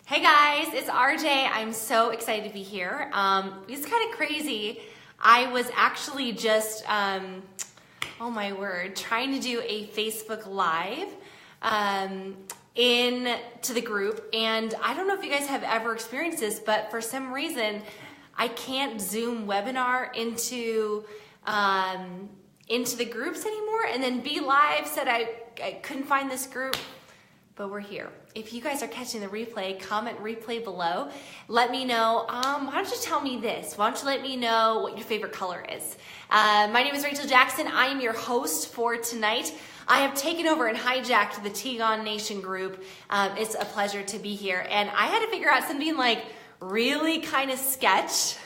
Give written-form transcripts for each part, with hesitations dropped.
Hey guys, it's RJ. I'm so excited to be here. It's kind of crazy. I was actually just, oh my word, trying to do a Facebook Live into the group. And I don't know if you guys have ever experienced this, but for some reason, I can't Zoom webinar into the groups anymore. And then Be Live said I couldn't find this group. But we're here. If you guys are catching the replay, comment replay below. Let me know. Why don't you tell me this? Why don't you let me know what your favorite color is? My name is Rachel Jackson. I am your host for tonight. I have taken over and hijacked the Tegon Nation group. It's a pleasure to be here. And I had to figure out something like really kind of sketch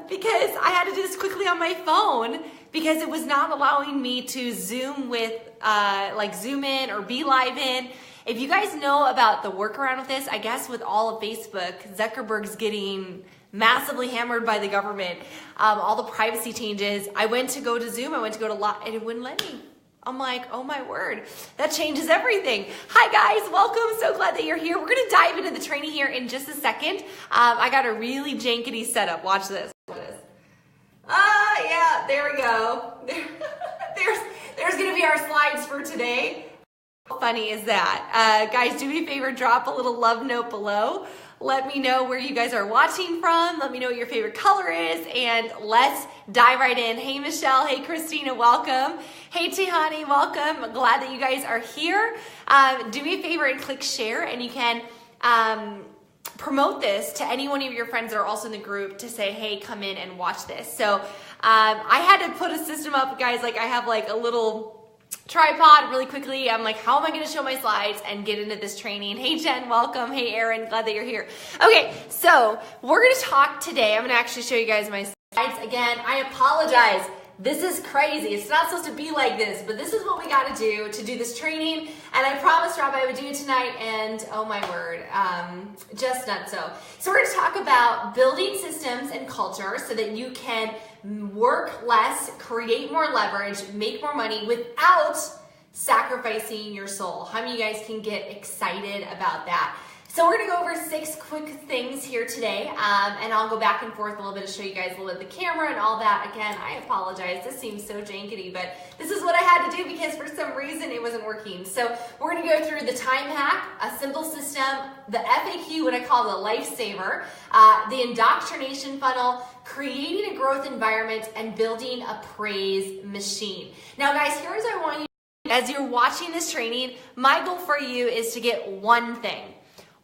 because I had to do this quickly on my phone because it was not allowing me to Zoom with like Zoom in or Be Live in. If you guys know about the workaround with this, I guess with all of Facebook, Zuckerberg's getting massively hammered by the government. All the privacy changes. I went to go to Zoom, I went to go to Live, and it wouldn't let me. I'm like, oh my word, that changes everything. Hi guys, welcome. So glad that you're here. We're gonna dive into the training here in just a second. I got a really jankety setup. Watch this. Yeah, there we go. There's gonna be our slides for today. How funny is that? Guys, do me a favor, drop a little love note below. Let me know where you guys are watching from. Let me know what your favorite color is, and let's dive right in. Hey, Michelle. Hey, Christina. Welcome. Hey, Tihani. Welcome. I'm glad that you guys are here. Do me a favor and click share, and you can promote this to any one of your friends that are also in the group to say, hey, come in and watch this. So I had to put a system up, guys. Like I have like a little tripod really quickly. I'm like, how am I going to show my slides and get into this training? Hey, Jen, welcome. Hey, Aaron, glad that you're here. Okay, so we're going to talk today. I'm going to actually show you guys my slides. Again, I apologize. This is crazy. It's not supposed to be like this, but this is what we got to do this training. And I promised Rob I would do it tonight, and oh my word, just nuts. So we're going to talk about building systems and culture so that you can work less, create more leverage, make more money without sacrificing your soul. How many of you guys can get excited about that? So we're gonna go over 6 quick things here today, and I'll go back and forth a little bit to show you guys a little bit of the camera and all that. Again, I apologize. This seems so jankety, but this is what I had to do because for some reason it wasn't working. So we're gonna go through the time hack, a simple system, the FAQ, what I call the lifesaver, the indoctrination funnel, creating a growth environment, and building a praise machine. Now guys, here's what I want you, as you're watching this training, my goal for you is to get one thing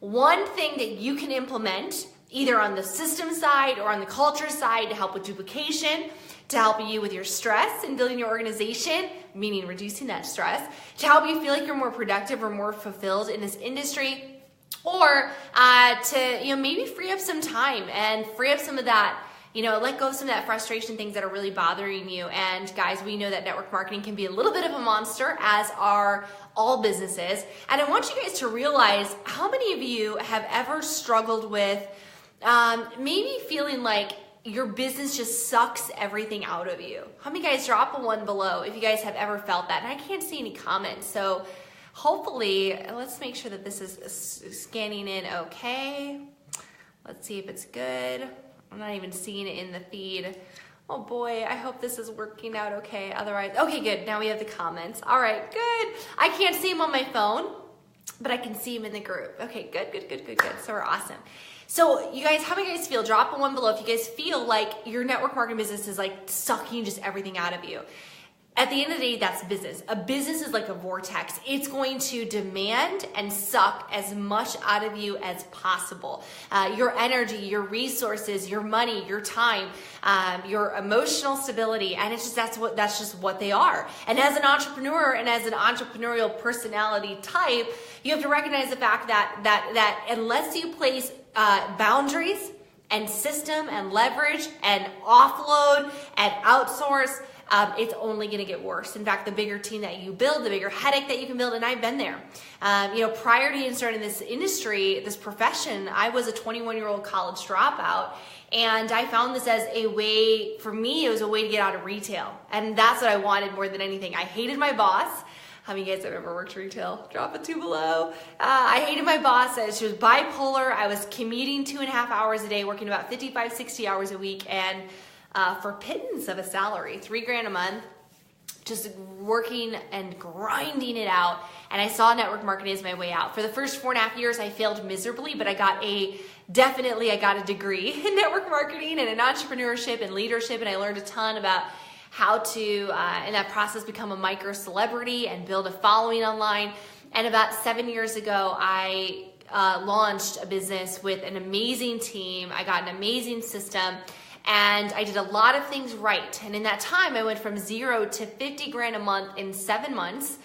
that you can implement either on the system side or on the culture side to help with duplication, to help you with your stress and building your organization, meaning reducing that stress, to help you feel like you're more productive or more fulfilled in this industry, or to maybe free up some time and free up some of that, let go of some of that frustration, things that are really bothering you. And guys, we know that network marketing can be a little bit of a monster, as are all businesses. And I want you guys to realize how many of you have ever struggled with maybe feeling like your business just sucks everything out of you. How many guys, drop a 1 below if you guys have ever felt that? And I can't see any comments. So hopefully, let's make sure that this is scanning in okay. Let's see if it's good. I'm not even seeing it in the feed. Oh boy, I hope this is working out okay. Otherwise, okay, good. Now we have the comments. All right, good. I can't see them on my phone, but I can see them in the group. Okay, good. So we're awesome. So you guys, how many guys feel, drop a 1 below if you guys feel like your network marketing business is like sucking just everything out of you. At the end of the day, that's business. A business is like a vortex. It's going to demand and suck as much out of you as possible. Your energy, your resources, your money, your time, your emotional stability, and it's just that's just what they are. And as an entrepreneur and as an entrepreneurial personality type, you have to recognize the fact that unless you place boundaries and system and leverage and offload and outsource, it's only going to get worse. In fact, the bigger team that you build, the bigger headache that you can build. And I've been there. Prior to even starting this industry, this profession, I was a 21-year-old college dropout. And I found this as a way, for me, it was a way to get out of retail. And that's what I wanted more than anything. I hated my boss. How many of you guys have ever worked retail? Drop a 2 below. I hated my boss. She was bipolar. I was commuting 2.5 hours a day, working about 55, 60 hours a week, and for pittance of a salary, $3,000 a month, just working and grinding it out. And I saw network marketing as my way out. For the first 4.5 years, I failed miserably, but I got a degree in network marketing and in entrepreneurship and leadership. And I learned a ton about how to, in that process, become a micro celebrity and build a following online. And about 7 years ago, I launched a business with an amazing team. I got an amazing system. And I did a lot of things right. And in that time, I went from 0 to $50,000 a month in 7 months.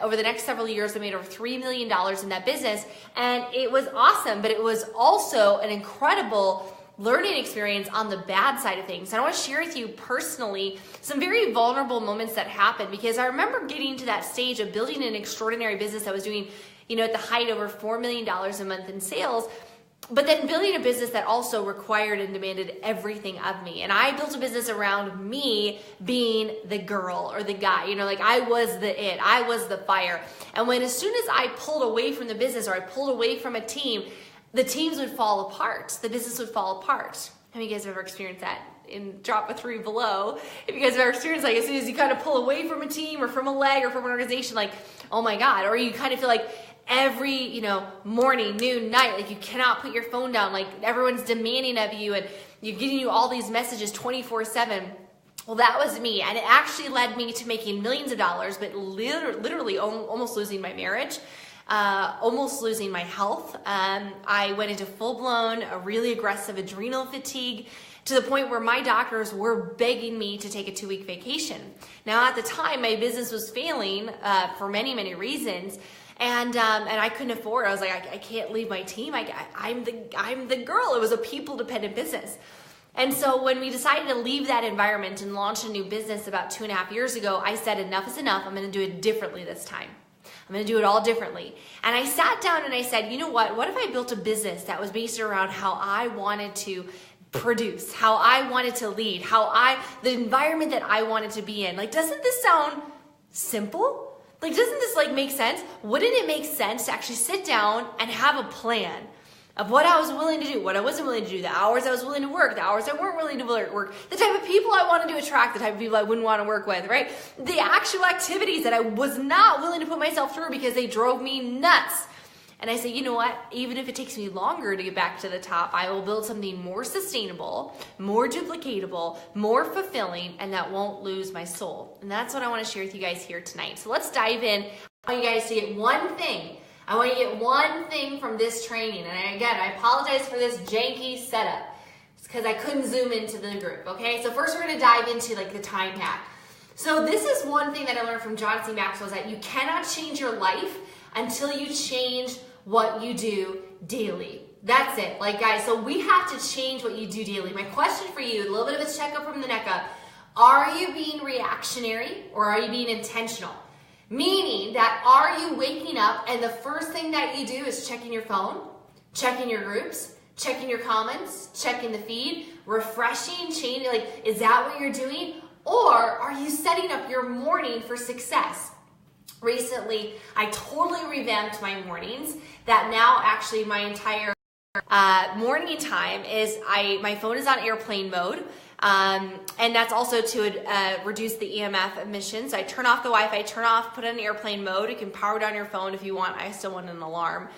Over the next several years, I made over $3 million in that business. And it was awesome, but it was also an incredible learning experience on the bad side of things. And I want to share with you personally some very vulnerable moments that happened, because I remember getting to that stage of building an extraordinary business that was doing, at the height, over $4 million a month in sales. But then building a business that also required and demanded everything of me. And I built a business around me being the girl or the guy, I was the it, I was the fire. And as soon as I pulled away from the business or I pulled away from a team, the teams would fall apart. The business would fall apart. How many of you guys have ever experienced that? Drop a 3 below. If you guys have ever experienced, as soon as you kind of pull away from a team or from a leg or from an organization, oh my God, or you kind of feel like every, morning, noon, night, you cannot put your phone down, everyone's demanding of you and you're getting you all these messages 24/7. Well, that was me. And it actually led me to making millions of dollars, but literally almost losing my marriage, almost losing my health. I went into full-blown, really aggressive adrenal fatigue, to the point where my doctors were begging me to take a 2-week vacation. Now, at the time, my business was failing for many, many reasons. And I couldn't afford it. I was like, I can't leave my team. I'm the girl. It was a people-dependent business. And so when we decided to leave that environment and launch a new business about 2.5 years ago, I said, enough is enough. I'm going to do it differently this time. I'm going to do it all differently. And I sat down and I said, you know what? What if I built a business that was based around how I wanted to produce, how I wanted to lead, the environment that I wanted to be in? Doesn't this sound simple? Doesn't this make sense? Wouldn't it make sense to actually sit down and have a plan of what I was willing to do, what I wasn't willing to do, the hours I was willing to work, the hours I weren't willing to work, the type of people I wanted to attract, the type of people I wouldn't want to work with, right? The actual activities that I was not willing to put myself through because they drove me nuts. And I say, you know what? Even if it takes me longer to get back to the top, I will build something more sustainable, more duplicatable, more fulfilling, and that won't lose my soul. And that's what I want to share with you guys here tonight. So let's dive in. I want you guys to get one thing. I want you to get one thing from this training. And again, I apologize for this janky setup. It's because I couldn't zoom into the group, okay? So first we're going to dive into the time hack. So this is one thing that I learned from John C. Maxwell, is that you cannot change your life until you change what you do daily. That's it. Guys, so we have to change what you do daily. My question for you, a little bit of a checkup from the neck up, are you being reactionary or are you being intentional? Meaning that, are you waking up and the first thing that you do is checking your phone, checking your groups, checking your comments, checking the feed, refreshing, changing, is that what you're doing? Or are you setting up your morning for success? Recently, I totally revamped my mornings, that now actually my entire morning time is, my phone is on airplane mode, and that's also to reduce the EMF emissions. I turn off the Wi-Fi, put it on airplane mode. You can power down your phone if you want. I still want an alarm.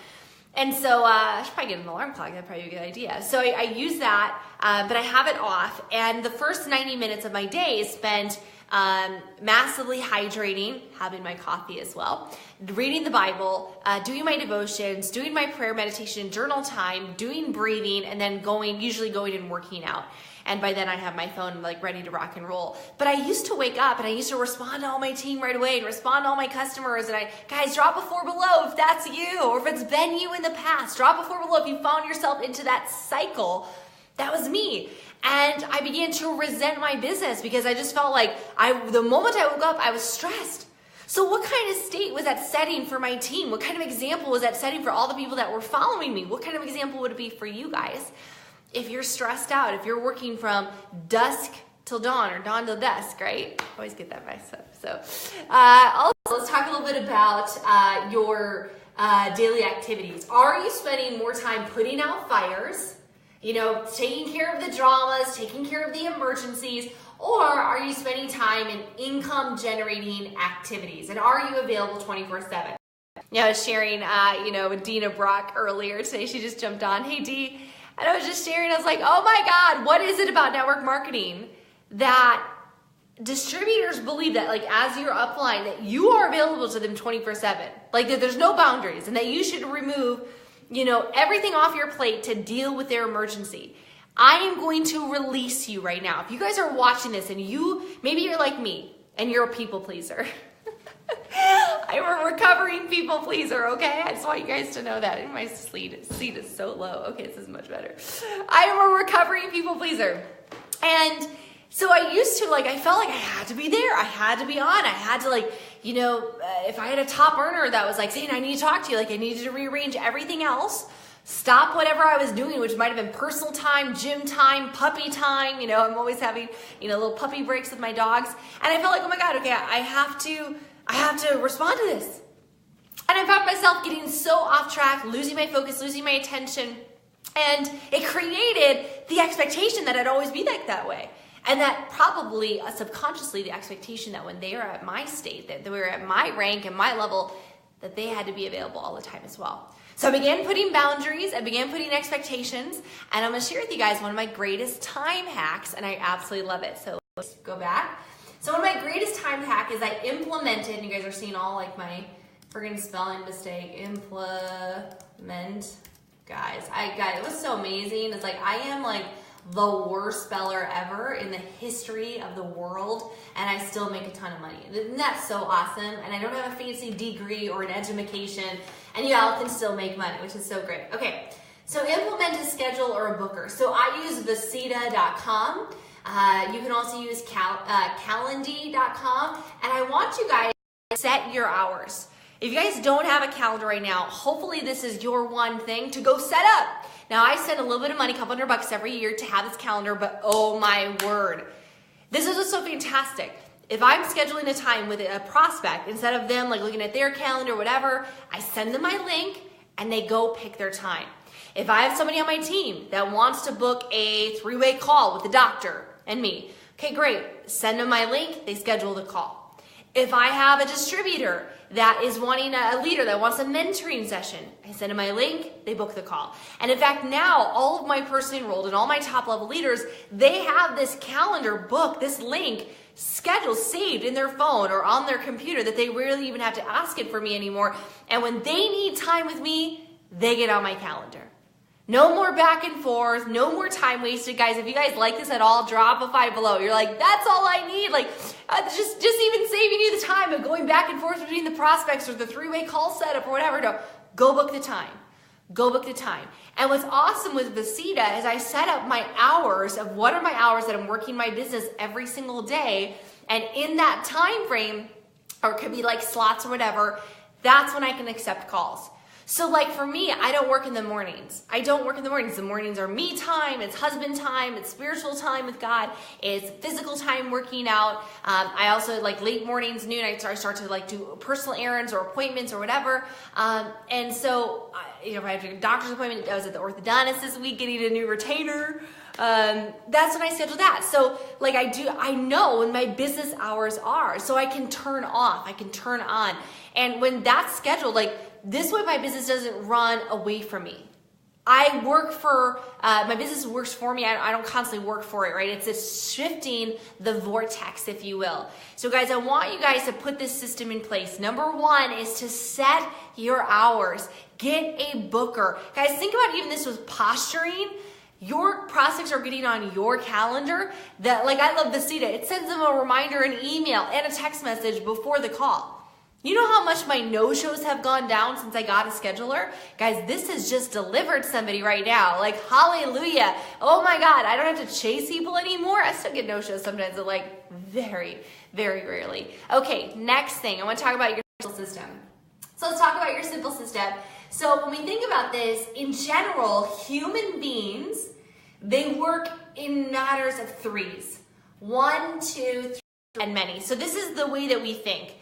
And so I should probably get an alarm clock. That'd probably be a good idea. So I use that, but I have it off. And the first 90 minutes of my day is spent massively hydrating, having my coffee as well, reading the Bible, doing my devotions, doing my prayer, meditation, journal time, doing breathing, and then usually going and working out. And by then I have my phone ready to rock and roll. But I used to wake up and I used to respond to all my team right away and respond to all my customers. And guys, drop a 4 below if that's you, or if it's been you in the past. Drop a 4 below if you found yourself into that cycle. That was me. And I began to resent my business because I just felt the moment I woke up, I was stressed. So what kind of state was that setting for my team? What kind of example was that setting for all the people that were following me? What kind of example would it be for you guys? If you're stressed out, if you're working from dusk till dawn or dawn till dusk, right? Always get that messed up. So also, let's talk a little bit about your daily activities. Are you spending more time putting out fires, taking care of the dramas, taking care of the emergencies, or are you spending time in income generating activities? And are you available 24/7? I was sharing, with Dina Brock earlier today. She just jumped on. Hey, Dee. And I was just sharing. I was like, oh my God, what is it about network marketing that distributors believe that, like, as your upline, that you are available to them 24/7, like that there's no boundaries, and that you should remove, everything off your plate to deal with their emergency. I am going to release you right now. If you guys are watching this and maybe you're like me and you're a people pleaser. I'm a recovering people pleaser, okay? I just want you guys to know that. My seat is so low. Okay, this is much better. I am a recovering people pleaser. And so I used to, I felt like I had to be there. I had to be on. I had to, if I had a top earner that was like saying, I need to talk to you, I needed to rearrange everything else, stop whatever I was doing, which might have been personal time, gym time, puppy time. I'm always having, little puppy breaks with my dogs. And I felt like, oh my God, okay, I have to respond to this. And I found myself getting so off track, losing my focus, losing my attention. And it created the expectation that I'd always be that way. And that probably subconsciously the expectation that when they are at my state, that they were at my rank and my level, that they had to be available all the time as well. So I began putting boundaries, I began putting expectations, and I'm gonna share with you guys one of my greatest time hacks, and I absolutely love it. So let's go back. So one of my greatest time hack is I implemented, and you guys are seeing all my friggin' spelling mistake, implement. Guys, it was so amazing. It's I am the worst speller ever in the history of the world, and I still make a ton of money. Isn't that so awesome? And I don't have a fancy degree or an education, and y'all can still make money, which is so great. Okay, so implement a schedule or a booker. So I use Vacita.com. You can also use Calendly.com, and I want you guys to set your hours. If you guys don't have a calendar right now, hopefully this is your one thing to go set up. Now I spend a little bit of money, $200 every year to have this calendar, but oh my word. This is what's so fantastic. If I'm scheduling a time with a prospect, instead of them looking at their calendar or whatever, I send them my link and they go pick their time. If I have somebody on my team that wants to book a 3-way call with the doctor and me, okay, great. Send them my link, they schedule the call. If I have a distributor that is wanting a leader that wants a mentoring session, I send them my link, they book the call. And in fact, now all of my personally enrolled and all my top level leaders, they have this calendar book, this link scheduled, saved in their phone or on their computer that they rarely even have to ask it for me anymore. And when they need time with me, they get on my calendar. No more back and forth, no more time wasted. Guys, if you guys like this at all, drop a 5 below. You're like, that's all I need. Just even saving you the time of going back and forth between the prospects or the 3-way call setup or whatever. No, go book the time. Go book the time. And what's awesome with Vacita is I set up my hours of what are my hours that I'm working my business every single day. And in that time frame, or it could be slots or whatever, that's when I can accept calls. So for me, I don't work in the mornings. I don't work in the mornings. The mornings are me time, it's husband time, it's spiritual time with God, it's physical time working out. I also late mornings, noon, I start to do personal errands or appointments or whatever. And so, if I have a doctor's appointment, I was at the orthodontist this week getting a new retainer. That's when I schedule that. So I know when my business hours are, so I can turn off, I can turn on. And when that's scheduled, this way my business doesn't run away from me. I work for, my business works for me. I don't constantly work for it, right? It's just shifting the vortex, if you will. So guys, I want you guys to put this system in place. Number 1 is to set your hours. Get a booker. Guys, think about even this with posturing. Your prospects are getting on your calendar that, I love Vacita. It sends them a reminder, an email, and a text message before the call. You know how much my no-shows have gone down since I got a scheduler? Guys, this has just delivered somebody right now. Hallelujah. Oh my God, I don't have to chase people anymore. I still get no-shows sometimes, but very, very rarely. Okay, next thing, I want to talk about your simple system. So let's talk about your simple system. So when we think about this, in general, human beings, they work in matters of 3s. 1, 2, 3, and many. So this is the way that we think.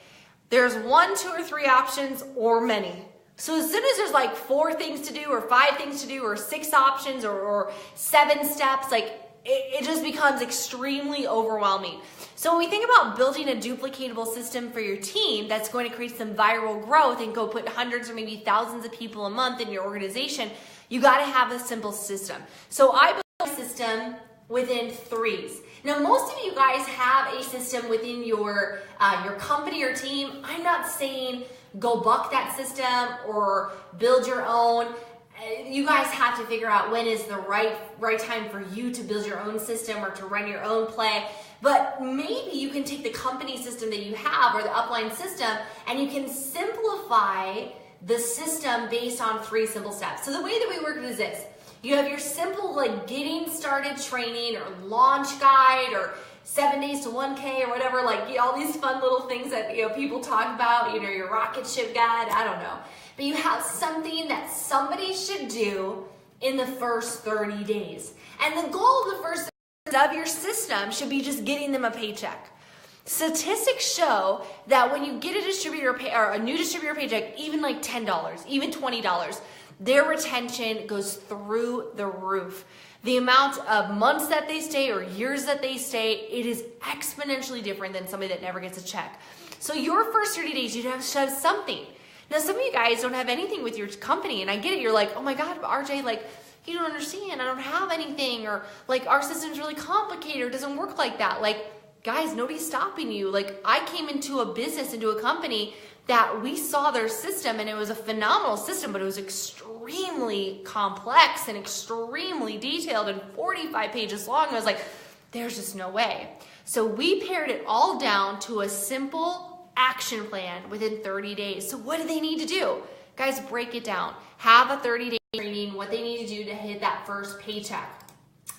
There's 1, 2, or 3 options or many. So as soon as there's like 4 things to do or 5 things to do or 6 options or 7 steps, like it just becomes extremely overwhelming. So when we think about building a duplicatable system for your team that's going to create some viral growth and go put hundreds or maybe thousands of people a month in your organization, you got to have a simple system. So I built a system within 3s. Now, most of you guys have a system within your company or team. I'm not saying go buck that system or build your own. You guys have to figure out when is the right time for you to build your own system or to run your own play. But maybe you can take the company system that you have or the upline system and you can simplify the system based on 3 simple steps. So the way that we work is this. You have your simple like getting started training or launch guide or 7 days to 1K or whatever, like all these fun little things that people talk about, your rocket ship guide, I don't know. But you have something that somebody should do in the first 30 days. And the goal of the first 30 days of your system should be just getting them a paycheck. Statistics show that when you get a distributor or a new distributor paycheck, even like $10, even $20, their retention goes through the roof. The amount of months that they stay or years that they stay, it is exponentially different than somebody that never gets a check. So your first 30 days, you have to have something. Now, some of you guys don't have anything with your company, and I get it. You're like, oh my God, RJ, like, you don't understand. I don't have anything, or like our system's really complicated, or it doesn't work like that. Like, guys, nobody's stopping you. Like, I came into a business, into a company that we saw their system, and it was a phenomenal system, but it was extremely complex and extremely detailed and 45 pages long. I was like, there's just no way. So we pared it all down to a simple action plan within 30 days. So what do they need to do? Guys, break it down. Have a 30-day training, what they need to do to hit that first paycheck.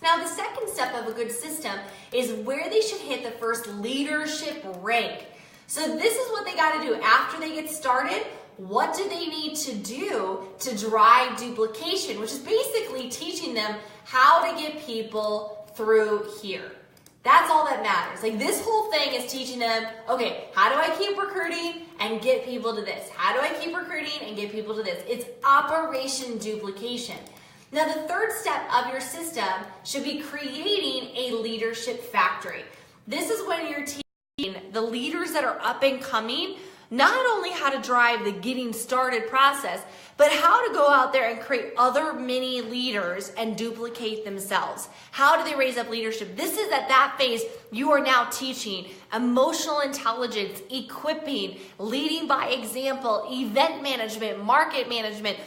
Now, the second step of a good system is where they should hit the first leadership rank. So this is what they got to do after they get started. What do they need to do to drive duplication, which is basically teaching them how to get people through here. That's all that matters. Like, this whole thing is teaching them, okay, how do I keep recruiting and get people to this? How do I keep recruiting and get people to this? It's operation duplication. Now, the third step of your system should be creating a leadership factory. This is when you're teaching the leaders that are up and coming not only how to drive the getting started process, but how to go out there and create other mini leaders and duplicate themselves. How do they raise up leadership? This is at that phase, you are now teaching emotional intelligence, equipping, leading by example, event management, market management,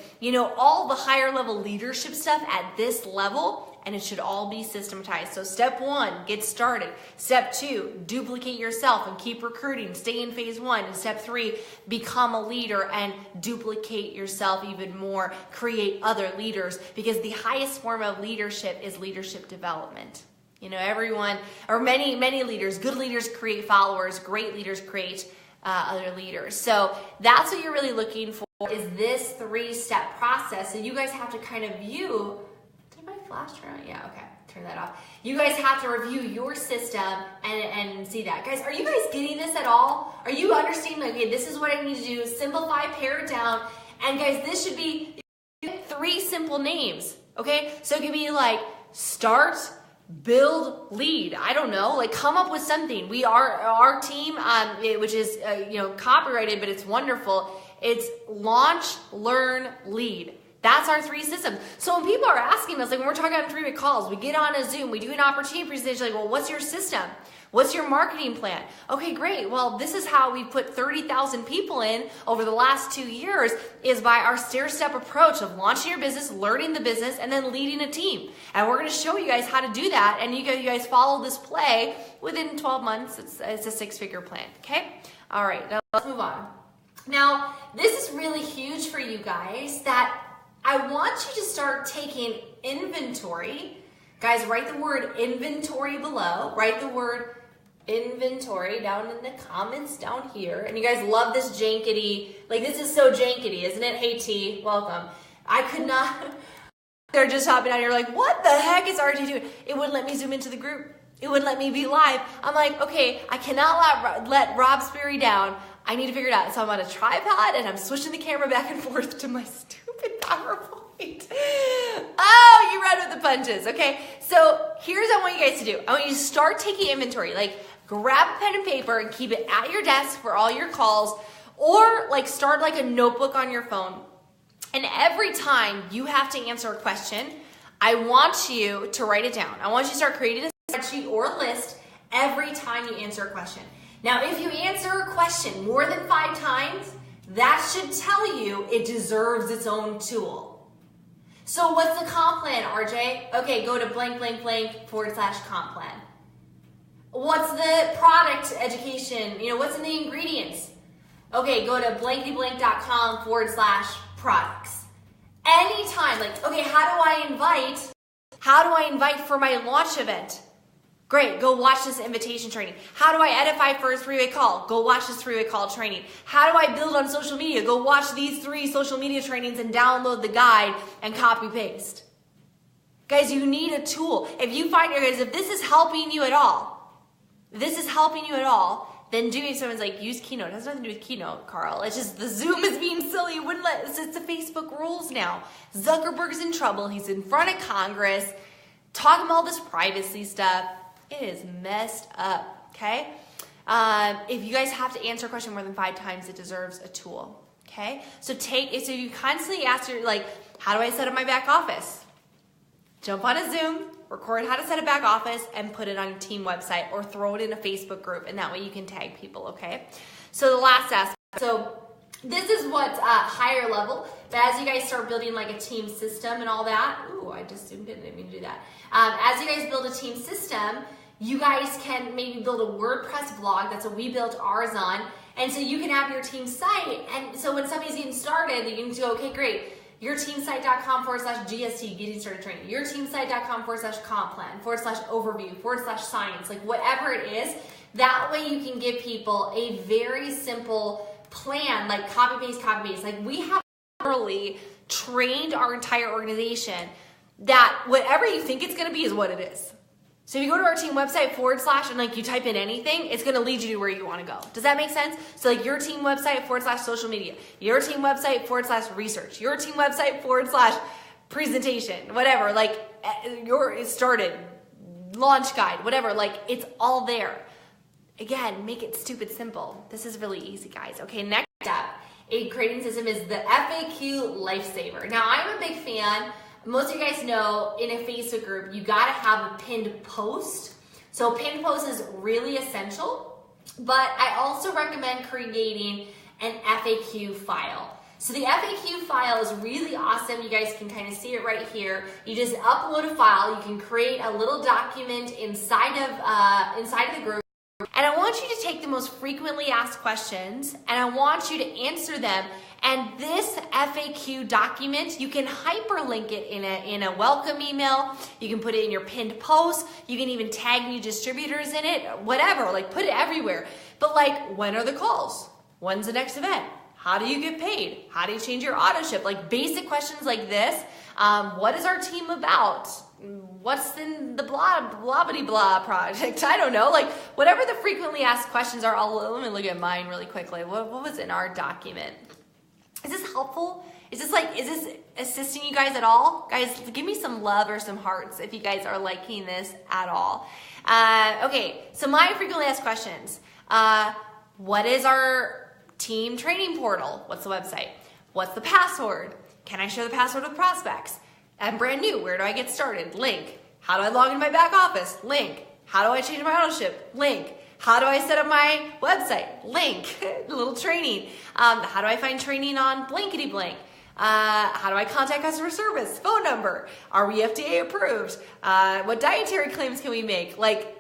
all the higher level leadership stuff at this level. And it should all be systematized. So step 1, get started. Step 2, duplicate yourself and keep recruiting. Stay in phase 1. And step 3, become a leader and duplicate yourself even more. Create other leaders, because the highest form of leadership is leadership development. Everyone, or many leaders, good leaders create followers. Great leaders create other leaders. So that's what you're really looking for, is this 3-step process. So you guys have to kind of view. Flash around? Yeah, okay. Turn that off. You guys have to review your system and see that. Guys, are you guys getting this at all? Are you understanding, like, okay, this is what I need to do, simplify, pare it down, and guys, this should be 3 simple names, okay? So it could be like start, build, lead. I don't know, like come up with something. Our team, which is, copyrighted, but it's wonderful. It's launch, learn, lead. That's our 3 systems. So when people are asking us, like when we're talking on 3-way calls, we get on a Zoom, we do an opportunity presentation, like, well, what's your system? What's your marketing plan? Okay, great. Well, this is how we put 30,000 people in over the last 2 years, is by our stair-step approach of launching your business, learning the business, and then leading a team. And we're going to show you guys how to do that. And you guys follow this play within 12 months. It's a 6-figure plan. Okay? All right, now let's move on. Now, this is really huge for you guys, that I want you to start taking inventory. Guys, write the word inventory below. Write the word inventory down in the comments down here. And you guys love this jankety. Like, this is so jankety, isn't it? Hey, T, welcome. I could not. They're just hopping out here like, what the heck is RJ doing? It wouldn't let me zoom into the group. It wouldn't let me be live. I'm like, okay, I cannot let Rob Sperry down. I need to figure it out. So I'm on a tripod and I'm switching the camera back and forth to my stupid PowerPoint. Oh, you run with the punches. Okay, so here's what I want you guys to do. I want you to start taking inventory. Like, grab a pen and paper and keep it at your desk for all your calls, or like start like a notebook on your phone. And every time you have to answer a question, I want you to write it down. I want you to start creating a spreadsheet or a list every time you answer a question. Now, if you answer a question more than 5 times, that should tell you it deserves its own tool. So what's the comp plan, RJ? Okay, go to blank, blank, blank /comp plan. What's the product education? What's in the ingredients? Okay, go to blanketyblank.com /products. Anytime, like, okay, how do I invite for my launch event? Great, go watch this invitation training. How do I edify for a 3-way call? Go watch this 3-way call training. How do I build on social media? Go watch these 3 social media trainings and download the guide and copy paste. Guys, you need a tool. If you find, guys, if this is helping you at all, then do it. Someone's like, use Keynote. It has nothing to do with Keynote, Carl. It's just the Zoom is being silly. It wouldn't let, it's the Facebook rules now. Zuckerberg's in trouble. He's in front of Congress talking about all this privacy stuff. It is messed up, okay? If you guys have to answer a question more than 5 times, it deserves a tool, okay? So you constantly ask like, how do I set up my back office? Jump on a Zoom, record how to set a back office, and put it on your team website or throw it in a Facebook group, and that way you can tag people, okay? So the last aspect, so this is what's higher level, but as you guys start building like a team system and all that, ooh, I just didn't mean to do that. As you guys build a team system, you guys can maybe build a WordPress blog. That's what we built ours on. And so you can have your team site. And so when somebody's getting started, you can go, okay, great. Yourteamsite.com /GST, getting started training. Yourteamsite.com /comp plan, /overview, /science, like whatever it is. That way you can give people a very simple plan, like copy paste. Like we have literally trained our entire organization that whatever you think it's going to be is what it is. So if you go to our team website / and like you type in anything, it's going to lead you to where you want to go. Does that make sense? So like your team website / social media, your team website / research, your team website / presentation, whatever, like it started, launch guide, whatever, like it's all there. Again, make it stupid simple. This is really easy, guys. Okay, next step, a grading system is the FAQ Lifesaver. Now I'm a big fan. Most of you guys know in a Facebook group, you gotta have a pinned post. So pinned post is really essential, but I also recommend creating an FAQ file. So the FAQ file is really awesome. You guys can kind of see it right here. You just upload a file. You can create a little document inside of the group. And I want you to take the most frequently asked questions and I want you to answer them. And this FAQ document, you can hyperlink it in a welcome email. You can put it in your pinned post. You can even tag new distributors in it, whatever, like put it everywhere. But like, when are the calls? When's the next event? How do you get paid? How do you change your auto ship? Like basic questions like this. What is our team about? What's in the blah project? I don't know. Like whatever the frequently asked questions are, let me look at mine really quickly. What was in our document? Is this helpful? Is this assisting you guys at all? Guys, give me some love or some hearts if you guys are liking this at all. Okay, so my frequently asked questions. What is our team training portal? What's the website? What's the password? Can I share the password with prospects? I'm brand new. Where do I get started? Link. How do I log in my back office? Link. How do I change my auto ship? Link. How do I set up my website? Link. A little training. How do I find training on blankety blank? How do I contact customer service? Phone number. Are we FDA approved? What dietary claims can we make? Like,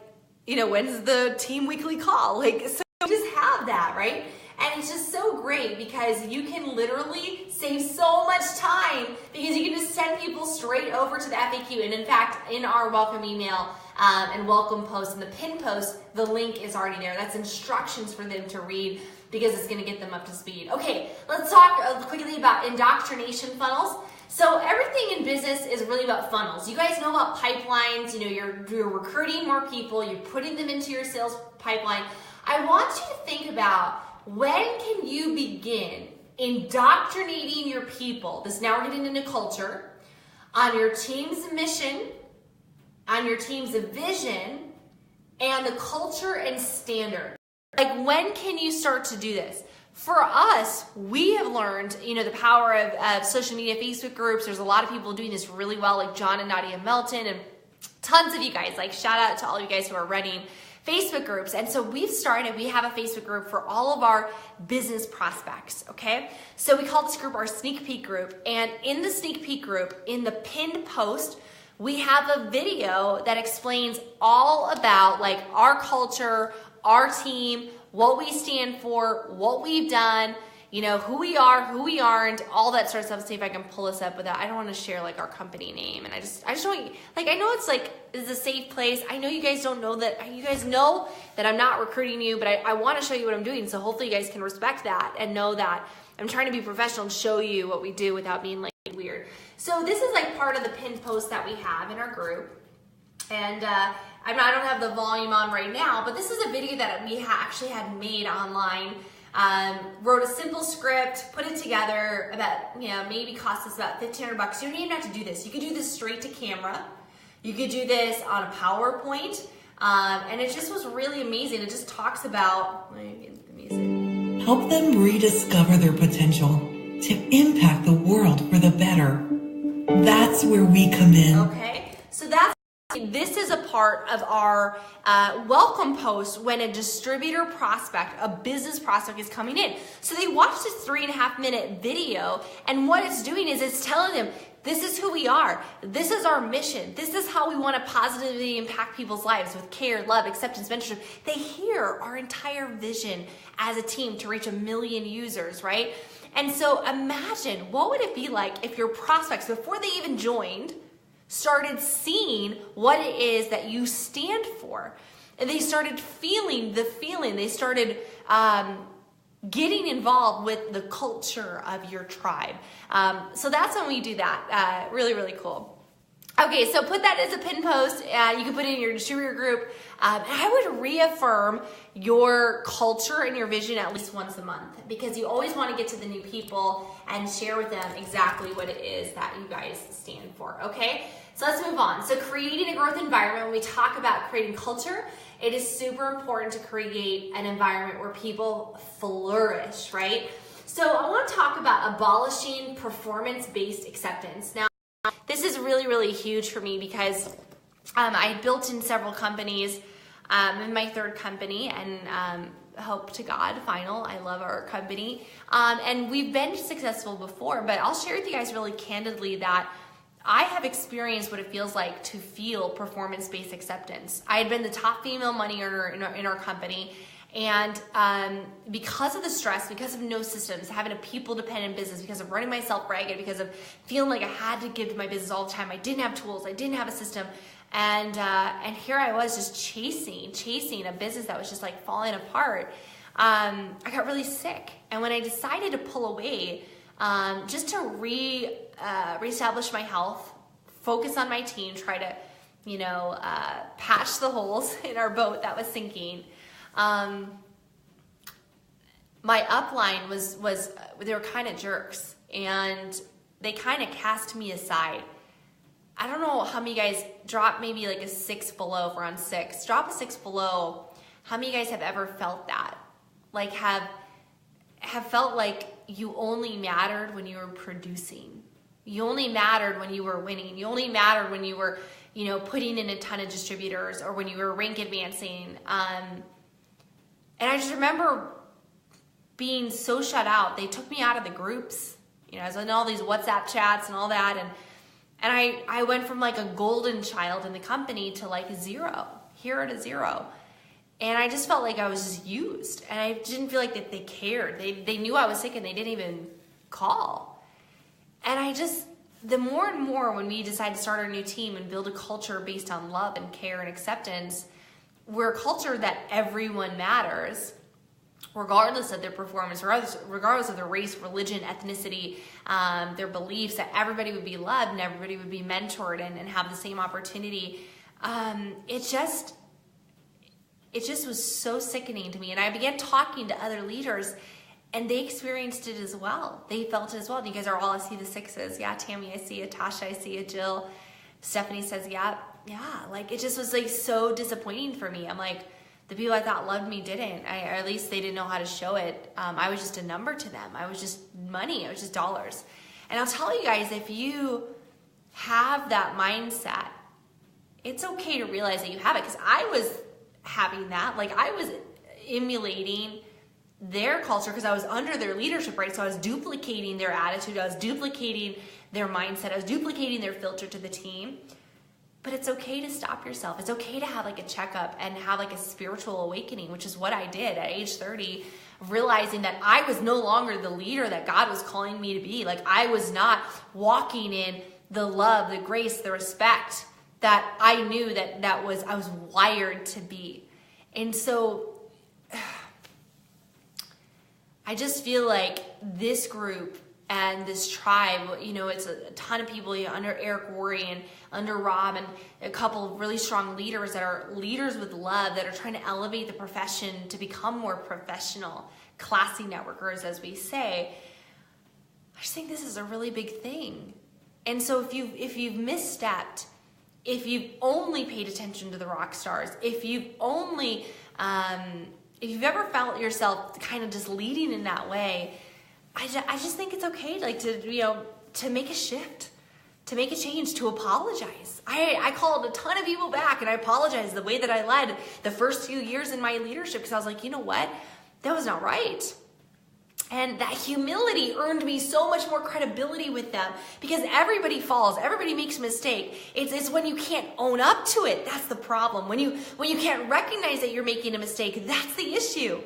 when's the team weekly call? Like, so you just have that, right? And it's just so great because you can literally save so much time because you can just send people straight over to the FAQ. And in fact, in our welcome email and welcome post and the pin post, the link is already there. That's instructions for them to read because it's going to get them up to speed. Okay, let's talk quickly about indoctrination funnels. So everything in business is really about funnels. You guys know about pipelines. You know, you're recruiting more people, you're putting them into your sales pipeline. I want you to think about, when can you begin indoctrinating your people? This, now we're getting into culture, on your team's mission, on your team's vision, and the culture and standard. Like, when can you start to do this? For us, we have learned, you know, the power of social media, Facebook groups. There's a lot of people doing this really well, like John and Nadia Melton, and tons of you guys. Like, shout out to all you guys who are running Facebook groups. And so we have a Facebook group for all of our business prospects, okay? So we call this group our sneak peek group. And in the sneak peek group, in the pinned post, we have a video that explains all about like our culture, our team, what we stand for, what we've done, you know, who we are, who we aren't, all that sort of stuff. See if I can pull this up without, I don't want to share like our company name. And I just don't, like, I know it's like, it's a safe place. I know you guys don't know that, you guys know that I'm not recruiting you, but I want to show you what I'm doing. So hopefully you guys can respect that and know that I'm trying to be professional and show you what we do without being like weird. So this is like part of the pinned post that we have in our group. And I don't have the volume on right now, but this is a video that we actually had made online. Wrote a simple script, put it together, about, you know, maybe cost us about $1,500. You don't even have to do this. You could do this straight to camera. You could do this on a PowerPoint. And it just was really amazing. It just talks about, let me get the music. Help them rediscover their potential to impact the world for the better. That's where we come in. Okay, so this is a part of our welcome post when a distributor prospect, a business prospect is coming in. So they watch this 3.5-minute video, and what it's doing is it's telling them, this is who we are. This is our mission. This is how we want to positively impact people's lives with care, love, acceptance, mentorship. They hear our entire vision as a team to reach 1 million users, right? And so imagine, what would it be like if your prospects, before they even joined, started seeing what it is that you stand for. And they started feeling the feeling. They started getting involved with the culture of your tribe. So that's when we do that. Really, really cool. Okay, so put that as a pin post. You can put it in your distributor group. And I would reaffirm your culture and your vision at least once a month, because you always want to get to the new people and share with them exactly what it is that you guys stand for, okay? So let's move on. So creating a growth environment, when we talk about creating culture, it is super important to create an environment where people flourish, right? So I want to talk about abolishing performance-based acceptance. Now, this is really, really huge for me because I built in several companies, in my third company, and hope to God, final. I love our company. And we've been successful before, but I'll share with you guys really candidly that I have experienced what it feels like to feel performance-based acceptance. I had been the top female money earner in our company, and because of the stress, because of no systems, having a people-dependent business, because of running myself ragged, because of feeling like I had to give to my business all the time, I didn't have tools, I didn't have a system, and here I was just chasing a business that was just like falling apart. I got really sick, and when I decided to pull away, just to reestablish my health, focus on my team, try to, patch the holes in our boat that was sinking. My upline was they were kind of jerks, and they kind of cast me aside. I don't know how many guys drop maybe like a 6 below, if we're on 6, drop a 6 below. How many guys have ever felt that? Like have felt like you only mattered when you were producing. You only mattered when you were winning. You only mattered when you were, putting in a ton of distributors, or when you were rank advancing. And I just remember being so shut out. They took me out of the groups. I was in all these WhatsApp chats and all that. And I went from like a golden child in the company to like 0, hero to 0. And I just felt like I was just used. And I didn't feel like that they cared. They knew I was sick, and they didn't even call. And the more and more when we decide to start our new team and build a culture based on love and care and acceptance, we're a culture that everyone matters. regardless of their performance, regardless of their race, religion, ethnicity, their beliefs, that everybody would be loved and everybody would be mentored and have the same opportunity. It just was so sickening to me. And I began talking to other leaders, and they experienced it as well. They felt it as well. You guys are all, I see the sixes. Yeah, Tammy, I see it. Tasha, I see it. Jill, Stephanie says, yeah. Like, it just was like so disappointing for me. I'm like, the people I thought loved me didn't. Or at least they didn't know how to show it. I was just a number to them. I was just money. I was just dollars. And I'll tell you guys, if you have that mindset, it's okay to realize that you have it. Because I was having that. Like, I was emulating their culture because I was under their leadership, right? So I was duplicating their attitude. I was duplicating their mindset. I was duplicating their filter to the team. But it's okay to stop yourself. It's okay to have like a checkup and have like a spiritual awakening, which is what I did at age 30, realizing that I was no longer the leader that God was calling me to be. Like, I was not walking in the love, the grace, the respect that I knew that I was wired to be. And so I just feel like this group and this tribe, you know, it's a ton of people, you know, under Eric Worre and under Rob, and a couple of really strong leaders that are leaders with love, that are trying to elevate the profession to become more professional, classy networkers, as we say. I just think this is a really big thing. And so if you've misstepped, if you've only paid attention to the rock stars, if you've only, if you've ever felt yourself kind of just leading in that way, I just think it's okay, like, to, you know, to make a shift, to make a change, to apologize. I called a ton of people back and I apologized the way that I led the first few years in my leadership, because I was like, you know what? That was not right. And that humility earned me so much more credibility with them, because everybody falls, everybody makes a mistake. It's when you can't own up to it, that's the problem. When you can't recognize that you're making a mistake, that's the issue.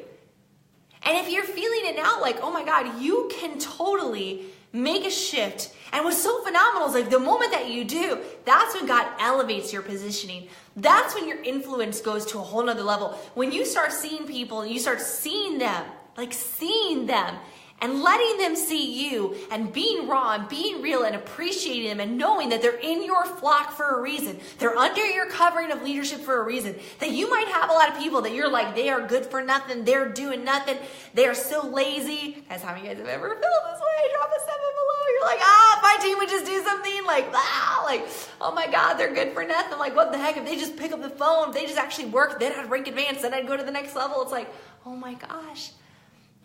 And if you're feeling it now, like, oh my God, you can totally make a shift. And what's so phenomenal is, like, the moment that you do, that's when God elevates your positioning. That's when your influence goes to a whole nother level. When you start seeing people and you start seeing them, like seeing them and letting them see you and being raw and being real and appreciating them and knowing that they're in your flock for a reason. They're under your covering of leadership for a reason. That you might have a lot of people that you're like, they are good for nothing. They're doing nothing. They are so lazy. Guys, how many of you guys have ever felt this way? Drop a 7 below. You're like, my team would just do something like, oh my God, they're good for nothing. Like, what the heck? If they just pick up the phone, if they just actually work, then I'd rank advance, then I'd go to the next level. It's like, oh my gosh.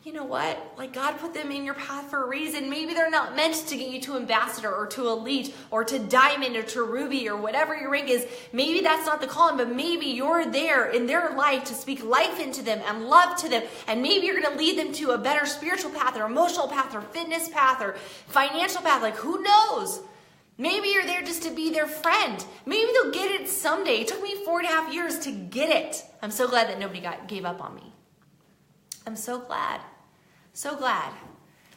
You know what? Like, God put them in your path for a reason. Maybe they're not meant to get you to ambassador or to elite or to diamond or to ruby or whatever your rank is. Maybe that's not the calling, but maybe you're there in their life to speak life into them and love to them. And maybe you're going to lead them to a better spiritual path or emotional path or fitness path or financial path. Like, who knows? Maybe you're there just to be their friend. Maybe they'll get it someday. It took me 4.5 years to get it. I'm so glad that nobody gave up on me. I'm so glad. So glad.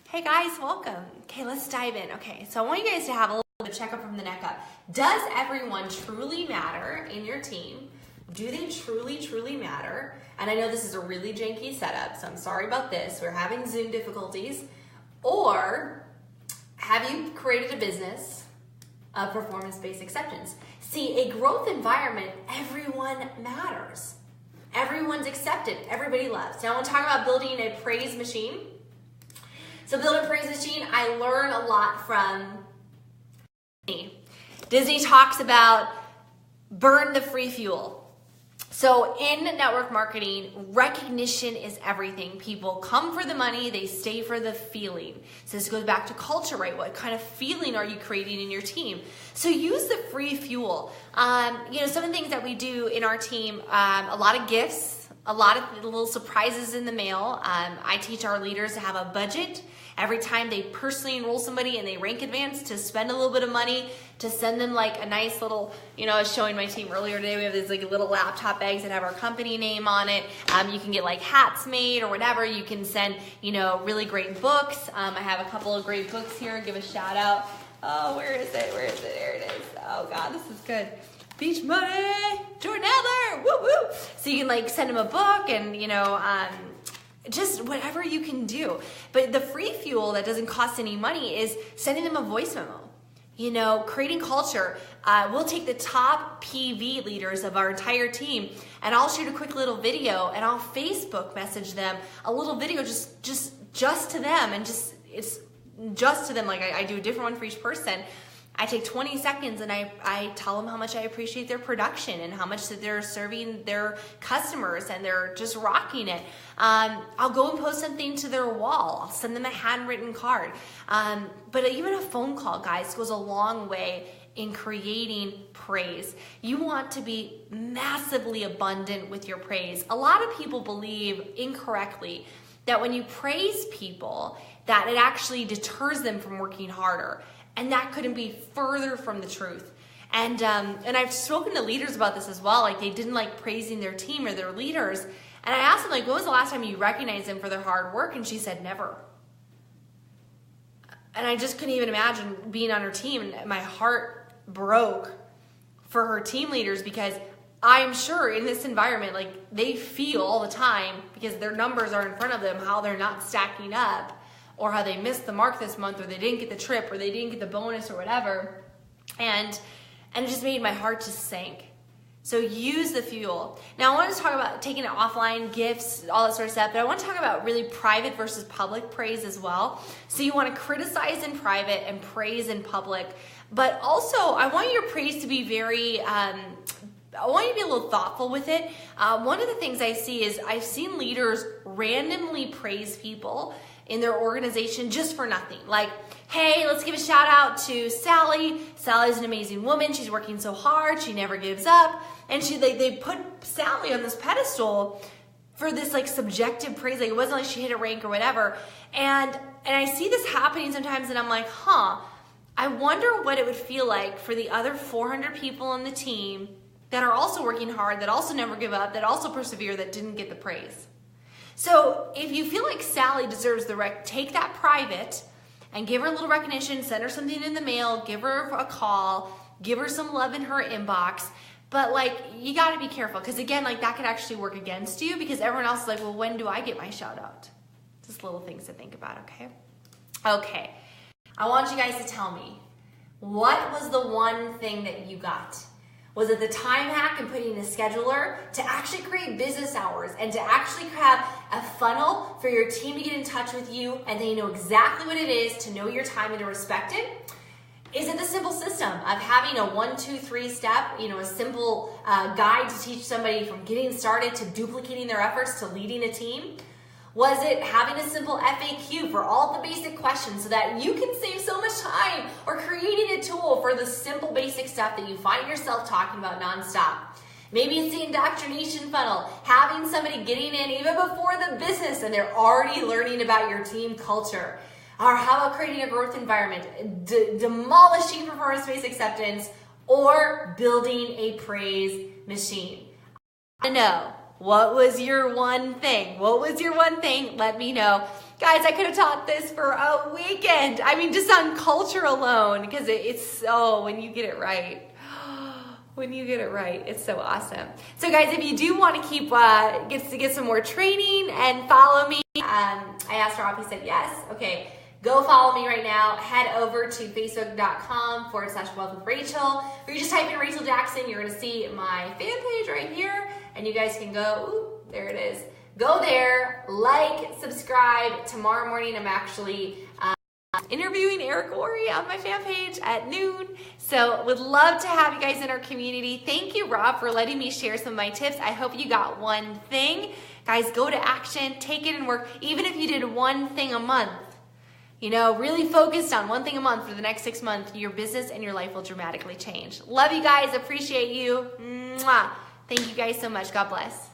Hey guys, welcome. Okay, let's dive in. Okay, so I want you guys to have a little bit of checkup from the neck up. Does everyone truly matter in your team? Do they truly, truly matter? And I know this is a really janky setup, so I'm sorry about this. We're having Zoom difficulties. Or have you created a business of performance-based acceptance? See, a growth environment, everyone matters. Everyone's accepted. Everybody loves. Now I want to talk about building a praise machine. So building a praise machine, I learn a lot from Disney. Disney talks about burn the free fuel. So in network marketing, recognition is everything. People come for the money, they stay for the feeling. So this goes back to culture, right? What kind of feeling are you creating in your team? So use the free fuel. You know, some of the things that we do in our team, a lot of gifts, a lot of little surprises in the mail. I teach our leaders to have a budget. Every time they personally enroll somebody and they rank advance, to spend a little bit of money, to send them like a nice little, you know, I was showing my team earlier today, we have these like little laptop bags that have our company name on it. You can get like hats made or whatever. You can send, you know, really great books. I have a couple of great books here. Give a shout out. Oh, where is it? Where is it? There it is. Oh God, this is good. Beach Money, Jordan Adler, woo woo. So you can like send them a book, and you know, just whatever you can do. But the free fuel that doesn't cost any money is sending them a voice memo. You know, creating culture. We'll take the top PV leaders of our entire team, and I'll shoot a quick little video, and I'll Facebook message them a little video just to them, and it's just to them. Like I do a different one for each person. I take 20 seconds and I tell them how much I appreciate their production and how much that they're serving their customers and they're just rocking it. I'll go and post something to their wall. I'll send them a handwritten card. But even a phone call, guys, goes a long way in creating praise. You want to be massively abundant with your praise. A lot of people believe incorrectly that when you praise people, that it actually deters them from working harder. And that couldn't be further from the truth. And I've spoken to leaders about this as well. Like they didn't like praising their team or their leaders. And I asked them, like, when was the last time you recognized them for their hard work? And she said, never. And I just couldn't even imagine being on her team. And my heart broke for her team leaders, because I'm sure in this environment, like they feel all the time, because their numbers are in front of them, how they're not stacking up, or how they missed the mark this month, or they didn't get the trip, or they didn't get the bonus, or whatever. And it just made my heart just sink. So use the fuel. Now I want to talk about taking it offline, gifts, all that sort of stuff, but I want to talk about really private versus public praise as well. So you want to criticize in private and praise in public, but also I want your praise to be very, I want you to be a little thoughtful with it. One of the things I see is I've seen leaders randomly praise people in their organization just for nothing. Like, hey, let's give a shout out to Sally. Sally's an amazing woman. She's working so hard. She never gives up. And they put Sally on this pedestal for this like subjective praise. Like it wasn't like she hit a rank or whatever. And I see this happening sometimes, and I'm like, I wonder what it would feel like for the other 400 people on the team that are also working hard, that also never give up, that also persevere, that didn't get the praise. So if you feel like Sally deserves the take that private and give her a little recognition, send her something in the mail, give her a call, give her some love in her inbox. But like, you got to be careful, because again, like that could actually work against you, because everyone else is like, well, when do I get my shout out? Just little things to think about, okay? Okay, I want you guys to tell me, what was the one thing that you got? Was it the time hack and putting a scheduler to actually create business hours and to actually have a funnel for your team to get in touch with you, and they know exactly what it is to know your time and to respect it? Is it the simple system of having a 1, 2, 3 step, a simple guide to teach somebody from getting started to duplicating their efforts to leading a team? Was it having a simple FAQ for all the basic questions so that you can save so much time, or creating a tool for the simple basic stuff that you find yourself talking about nonstop? Maybe it's the indoctrination funnel, having somebody getting in even before the business and they're already learning about your team culture. Or how about creating a growth environment, demolishing performance-based acceptance, or building a praise machine? I know. What was your one thing? What was your one thing? Let me know. Guys, I could have taught this for a weekend. I mean, just on culture alone, because it's so, when you get it right, it's so awesome. So guys, if you do want to keep, get some more training and follow me, I asked Rob, he said yes. Okay, go follow me right now. Head over to facebook.com/wealth with Rachel. Or you just type in Rachel Jackson, you're going to see my fan page right here. And you guys can go, ooh, there it is. Go there, like, subscribe. Tomorrow morning, I'm actually interviewing Eric Worre on my fan page at noon. So would love to have you guys in our community. Thank you, Rob, for letting me share some of my tips. I hope you got one thing. Guys, go to action, take it and work. Even if you did one thing a month, really focused on one thing a month for the next 6 months, your business and your life will dramatically change. Love you guys. Appreciate you. Mwah. Thank you guys so much. God bless.